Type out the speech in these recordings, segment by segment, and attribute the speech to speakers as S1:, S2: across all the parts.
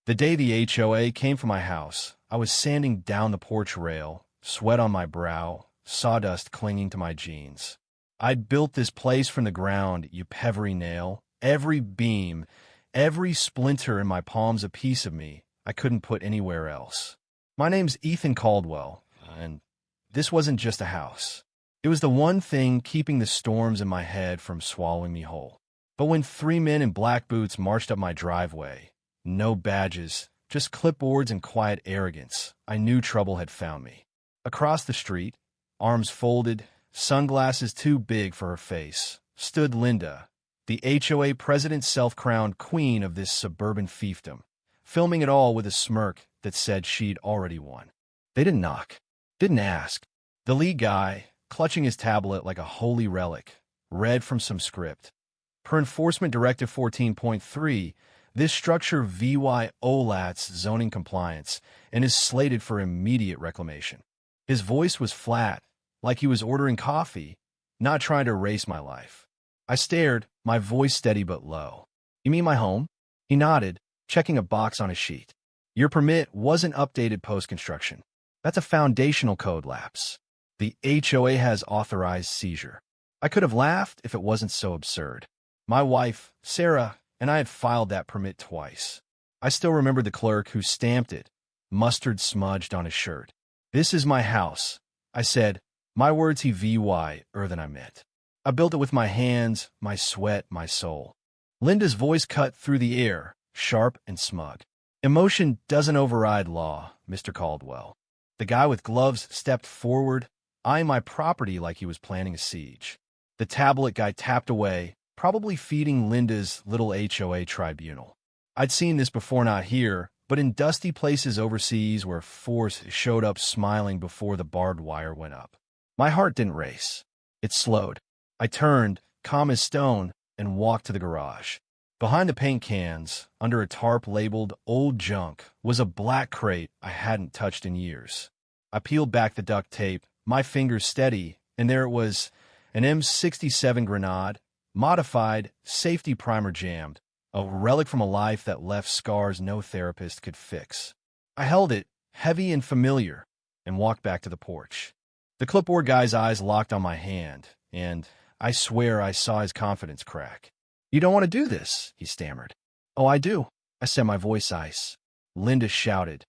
S1: The day the HOA came for my house, I was sanding down the porch rail, sweat on my brow, sawdust clinging to my jeans. I'd built this place from the ground, you pevery nail. Every beam, every splinter in my palms a piece of me I couldn't put anywhere else. My name's Ethan Caldwell, and this wasn't just a house. It was the one thing keeping the storms in my head from swallowing me whole. But when 3 men in black boots marched up my driveway, no badges, just clipboards and quiet arrogance, I knew trouble had found me. Across the street, arms folded, sunglasses too big for her face, stood Linda, the HOA president's self-crowned queen of this suburban fiefdom, filming it all with a smirk that said she'd already won. They didn't knock, didn't ask. The lead guy, clutching his tablet like a holy relic, read from some script. Per Enforcement Directive 14.3, this structure violates zoning compliance and is slated for immediate reclamation. His voice was flat, like he was ordering coffee, not trying to erase my life. I stared, my voice steady but low. You mean my home? He nodded, checking a box on his sheet. Your permit wasn't updated post-construction. That's a foundational code lapse. The HOA has authorized seizure. I could have laughed if it wasn't so absurd. My wife, Sarah, and I had filed that permit twice. I still remember the clerk who stamped it, mustard smudged on his shirt. This is my house, I said, my words he than I meant. I built it with my hands, my sweat, my soul. Linda's voice cut through the air, sharp and smug. Emotion doesn't override law, Mr. Caldwell. The guy with gloves stepped forward, eyeing my property like he was planning a siege. The tablet guy tapped away, probably feeding Linda's little HOA tribunal. I'd seen this before, not here, but in dusty places overseas where force showed up smiling before the barbed wire went up. My heart didn't race. It slowed. I turned, calm as stone, and walked to the garage. Behind the paint cans, under a tarp labeled Old Junk, was a black crate I hadn't touched in years. I peeled back the duct tape, my fingers steady, and there it was, an M67 Grenade, modified, safety primer jammed, a relic from a life that left scars no therapist could fix. I held it, heavy and familiar, and walked back to the porch. The clipboard guy's eyes locked on my hand, and I swear I saw his confidence crack. You don't want to do this, he stammered. Oh, I do, I said, my voice ice. Linda shouted,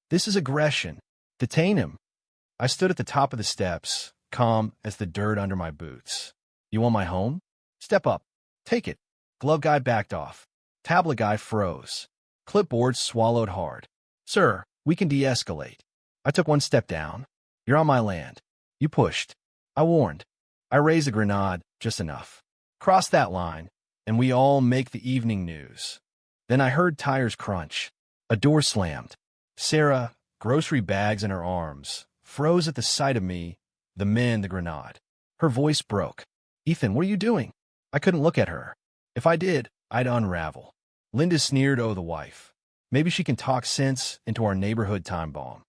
S1: this is aggression. Detain him. I stood at the top of the steps, calm as the dirt under my boots. You want my home? Step up. Take it. Glove guy backed off. Tablet guy froze. Clipboard swallowed hard. Sir, we can de-escalate. I took one step down. You're on my land. You pushed. I warned. I raised the grenade just enough. Cross that line, and we all make the evening news. Then I heard tires crunch. A door slammed. Sarah, grocery bags in her arms, froze at the sight of me, the men, the grenade. Her voice broke. Ethan, what are you doing? I couldn't look at her. If I did, I'd unravel. Linda sneered, oh, the wife. Maybe she can talk sense into our neighborhood time bomb.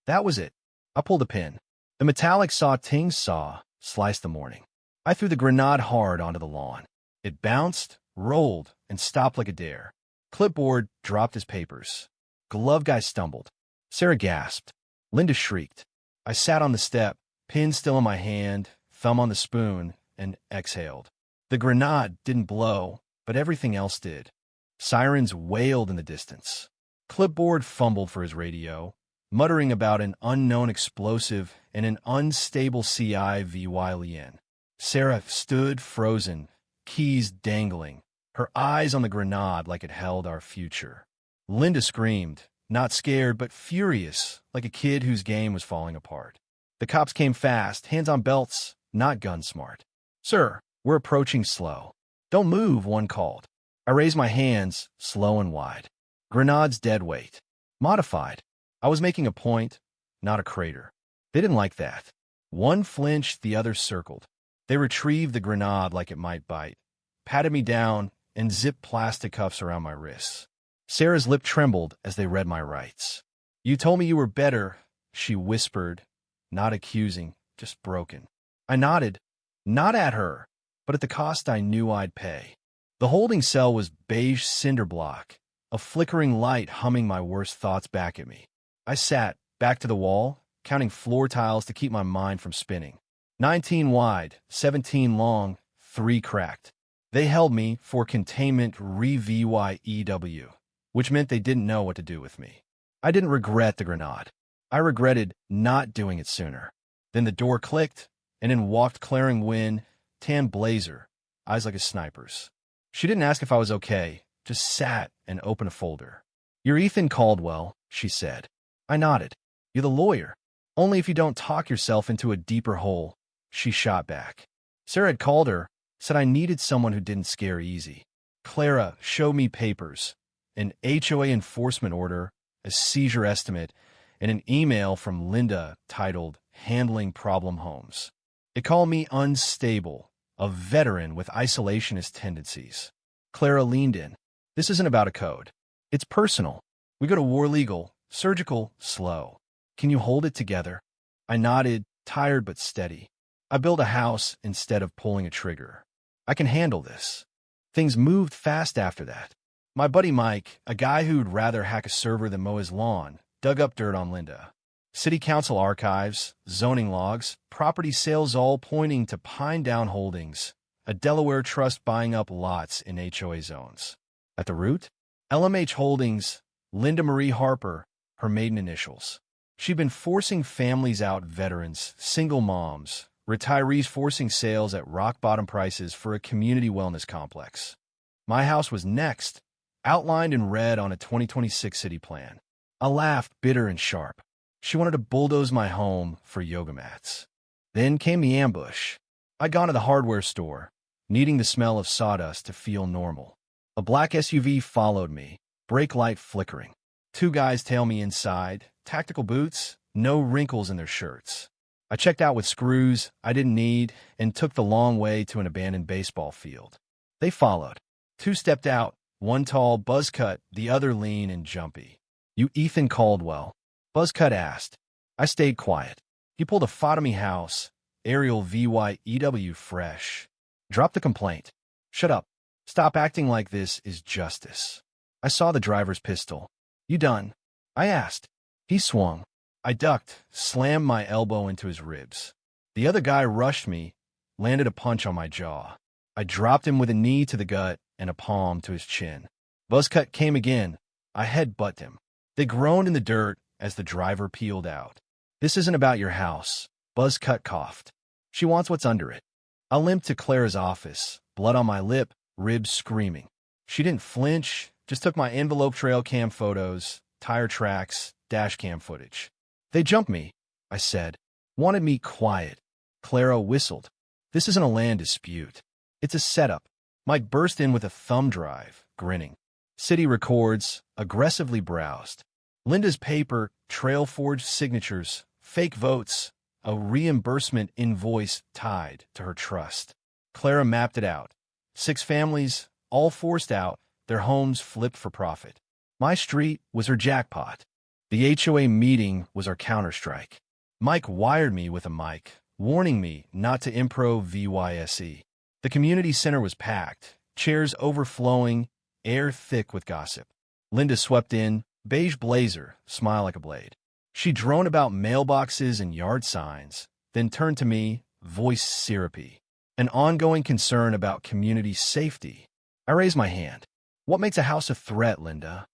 S1: That was it. I pulled a pin. The metallic saw-ting saw sliced the morning. I threw the grenade hard onto the lawn. It bounced, rolled, and stopped like a dare. Clipboard dropped his papers. Glove guy stumbled. Sarah gasped. Linda shrieked. I sat on the step, pin still in my hand, thumb on the spoon, and exhaled. The grenade didn't blow, but everything else did. Sirens wailed in the distance. Clipboard fumbled for his radio, muttering about an unknown explosive and an unstable CIVYLN. Sarah stood frozen, keys dangling, her eyes on the grenade like it held our future. Linda screamed, not scared but furious, like a kid whose game was falling apart. The cops came fast, hands on belts, not gun smart. Sir, we're approaching slow. Don't move, one called. I raised my hands, slow and wide. Grenade's dead weight. Modified. I was making a point, not a crater. They didn't like that. One flinched, the other circled. They retrieved the grenade like it might bite, patted me down, and zipped plastic cuffs around my wrists. Sarah's lip trembled as they read my rights. You told me you were better, she whispered, not accusing, just broken. I nodded, not at her, but at the cost I knew I'd pay. The holding cell was beige cinder block, a flickering light humming my worst thoughts back at me. I sat, back to the wall, counting floor tiles to keep my mind from spinning. 19 wide, 17 long, 3 cracked. They held me for containment re-VYEW, which meant they didn't know what to do with me. I didn't regret the grenade. I regretted not doing it sooner. Then the door clicked, and in walked Claring Wynn, tan blazer, eyes like a sniper's. She didn't ask if I was okay, just sat and opened a folder. "You're Ethan Caldwell," she said. I nodded. "You're the lawyer. Only if you don't talk yourself into a deeper hole," she shot back. Sarah had called her, said I needed someone who didn't scare easy. Clara showed me papers, an HOA enforcement order, a seizure estimate, and an email from Linda titled Handling Problem Homes. It called me unstable, a veteran with isolationist tendencies. Clara leaned in. "This isn't about a code. It's personal. We go to war legal, surgical, slow. Can you hold it together?" I nodded, tired but steady. I built a house instead of pulling a trigger. I can handle this. Things moved fast after that. My buddy Mike, a guy who'd rather hack a server than mow his lawn, dug up dirt on Linda. City council archives, zoning logs, property sales all pointing to Pine Down Holdings, a Delaware trust buying up lots in HOA zones. At the root, LMH Holdings, Linda Marie Harper, her maiden initials. She'd been forcing families out, veterans, single moms, retirees, forcing sales at rock-bottom prices for a community wellness complex. My house was next, outlined in red on a 2026 city plan. I laughed, bitter and sharp. She wanted to bulldoze my home for yoga mats. Then came the ambush. I'd gone to the hardware store, needing the smell of sawdust to feel normal. A black SUV followed me, brake light flickering. 2 guys tail me inside, tactical boots, no wrinkles in their shirts. I checked out with screws I didn't need and took the long way to an abandoned baseball field. They followed. 2 stepped out, one tall, buzzcut, the other lean and jumpy. "You Ethan Caldwell?" Buzzcut asked. I stayed quiet. He pulled a Photomy house, Arial VYEW fresh. "Drop the complaint." "Shut up. Stop acting like this is justice." I saw the driver's pistol. "You done?" I asked. He swung. I ducked, slammed my elbow into his ribs. The other guy rushed me, landed a punch on my jaw. I dropped him with a knee to the gut and a palm to his chin. Buzzcut came again. I headbutted him. They groaned in the dirt as the driver peeled out. "This isn't about your house," Buzzcut coughed. "She wants what's under it." I limped to Clara's office, blood on my lip, ribs screaming. She didn't flinch, just took my envelope trail cam photos, tire tracks, dash cam footage. "They jumped me," I said. "Wanted me quiet." Clara whistled. "This isn't a land dispute. It's a setup." Mike burst in with a thumb drive, grinning. City records, aggressively browsed. Linda's paper, trail forged signatures, fake votes, a reimbursement invoice tied to her trust. Clara mapped it out. 6 families, all forced out, their homes flipped for profit. My street was her jackpot. The HOA meeting was our counterstrike. Mike wired me with a mic, warning me not to improv VYSE. The community center was packed, chairs overflowing, air thick with gossip. Linda swept in, beige blazer, smile like a blade. She droned about mailboxes and yard signs, then turned to me, voice syrupy. An ongoing concern about community safety. I raised my hand. "What makes a house a threat, Linda?"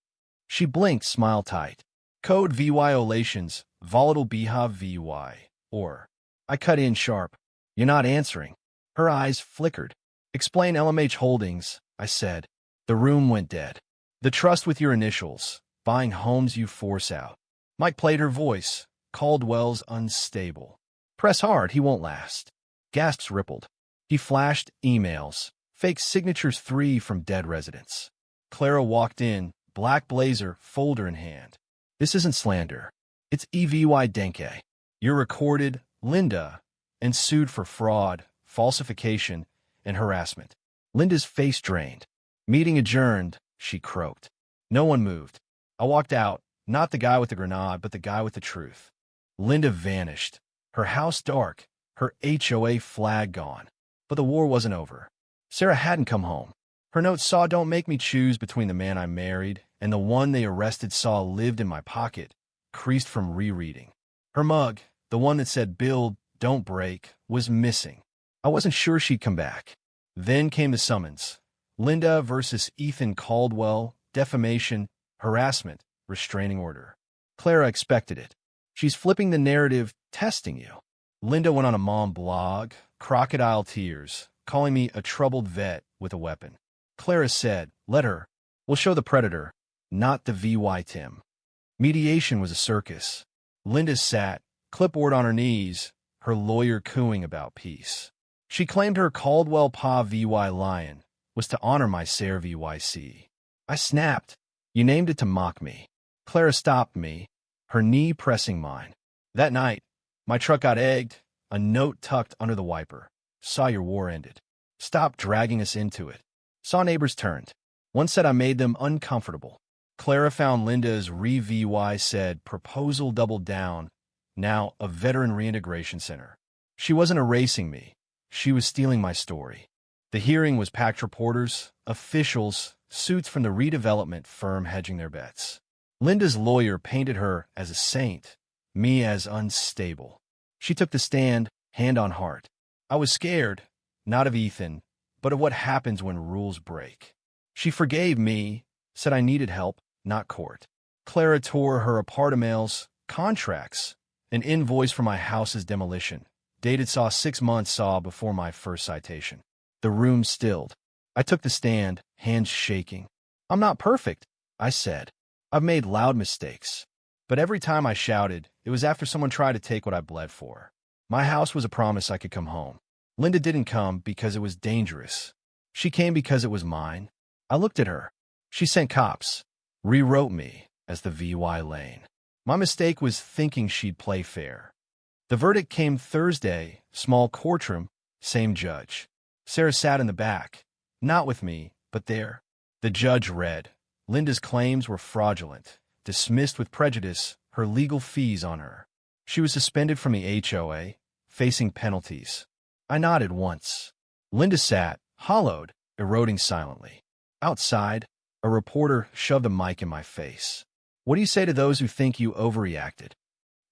S1: She blinked, smile tight. "Code violations, volatile behavior VY, or..." I cut in sharp. "You're not answering." Her eyes flickered. "Explain LMH Holdings," I said. The room went dead. "The trust with your initials, buying homes you force out." Mike played her voice. "Caldwell's unstable. Press hard, he won't last." Gasps rippled. He flashed emails. Fake signatures 3 from dead residents. Clara walked in, black blazer, folder in hand. "This isn't slander. It's EVY Denke. You're recorded, Linda, and sued for fraud, falsification, and harassment." Linda's face drained. "Meeting adjourned," she croaked. No one moved. I walked out, not the guy with the grenade, but the guy with the truth. Linda vanished. Her house dark, her HOA flag gone. But the war wasn't over. Sarah hadn't come home. Her note saw, "Don't make me choose between the man I married and the one they arrested saw lived in my pocket, creased from rereading. Her mug, the one that said "Build, don't break," was missing. I wasn't sure she'd come back. Then came the summons. Linda versus Ethan Caldwell, defamation, harassment, restraining order. Clara expected it. She's flipping the narrative, testing you. Linda went on a mom blog, crocodile tears, calling me a troubled vet with a weapon. Clara said, "Let her. We'll show the predator, not the VY Tim." Mediation was a circus. Linda sat, clipboard on her knees, her lawyer cooing about peace. She claimed her Caldwell Pa VY Lion was to honor my Sarah VYC. I snapped. "You named it to mock me." Clara stopped me, her knee pressing mine. That night, my truck got egged, a note tucked under the wiper. "Saw your war ended. Stop dragging us into it." Saw neighbors turned. One said I made them uncomfortable. Clara found Linda's re-VY said proposal doubled down, now a veteran reintegration center. She wasn't erasing me. She was stealing my story. The hearing was packed reporters, officials, suits from the redevelopment firm hedging their bets. Linda's lawyer painted her as a saint, me as unstable. She took the stand, hand on heart. I was scared, not of Ethan, but of what happens when rules break. She forgave me, said I needed help, not court. Clara tore her apartamails, contracts, an invoice for my house's demolition, dated saw 6 months saw before my first citation. The room stilled. I took the stand, hands shaking. "I'm not perfect," I said. "I've made loud mistakes." But every time I shouted, it was after someone tried to take what I bled for. My house was a promise I could come home. Linda didn't come because it was dangerous. She came because it was mine. I looked at her. She sent cops, rewrote me as the VY Lane. My mistake was thinking she'd play fair. The verdict came Thursday, small courtroom, same judge. Sarah sat in the back, not with me, but there. The judge read, Linda's claims were fraudulent, dismissed with prejudice, her legal fees on her. She was suspended from the HOA, facing penalties. I nodded once. Linda sat, hollowed, eroding silently. Outside, a reporter shoved a mic in my face. "What do you say to those who think you overreacted?"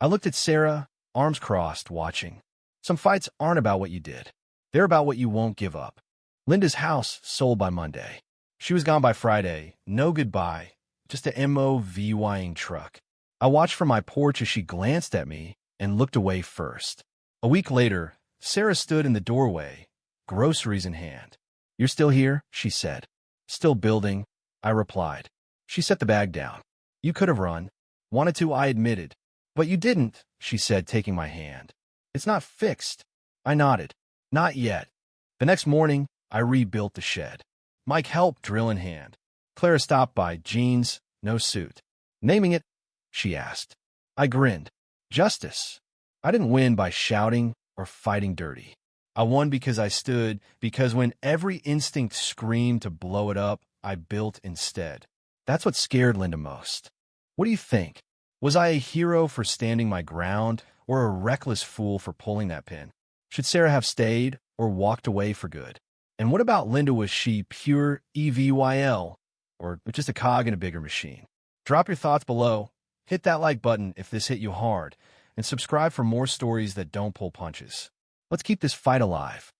S1: I looked at Sarah, arms crossed, watching. "Some fights aren't about what you did. They're about what you won't give up." Linda's house sold by Monday. She was gone by Friday. No goodbye, just a MOVYing truck. I watched from my porch as she glanced at me and looked away first. A week later, Sarah stood in the doorway, groceries in hand. "You're still here?" she said. "Still building," I replied. She set the bag down. "You could have run." "Wanted to," I admitted. "But you didn't," she said, taking my hand. "It's not fixed." I nodded. "Not yet." The next morning, I rebuilt the shed. Mike helped, drill in hand. Clara stopped by, jeans, no suit. "Naming it?" she asked. I grinned. "Justice." I didn't win by shouting or fighting dirty. I won because I stood, because when every instinct screamed to blow it up, I built instead. That's what scared Linda most. What do you think? Was I a hero for standing my ground, or a reckless fool for pulling that pin? Should Sarah have stayed, or walked away for good? And what about Linda? Was she pure EVYL, or just a cog in a bigger machine? Drop your thoughts below. Hit that like button if this hit you hard, and subscribe for more stories that don't pull punches. Let's keep this fight alive.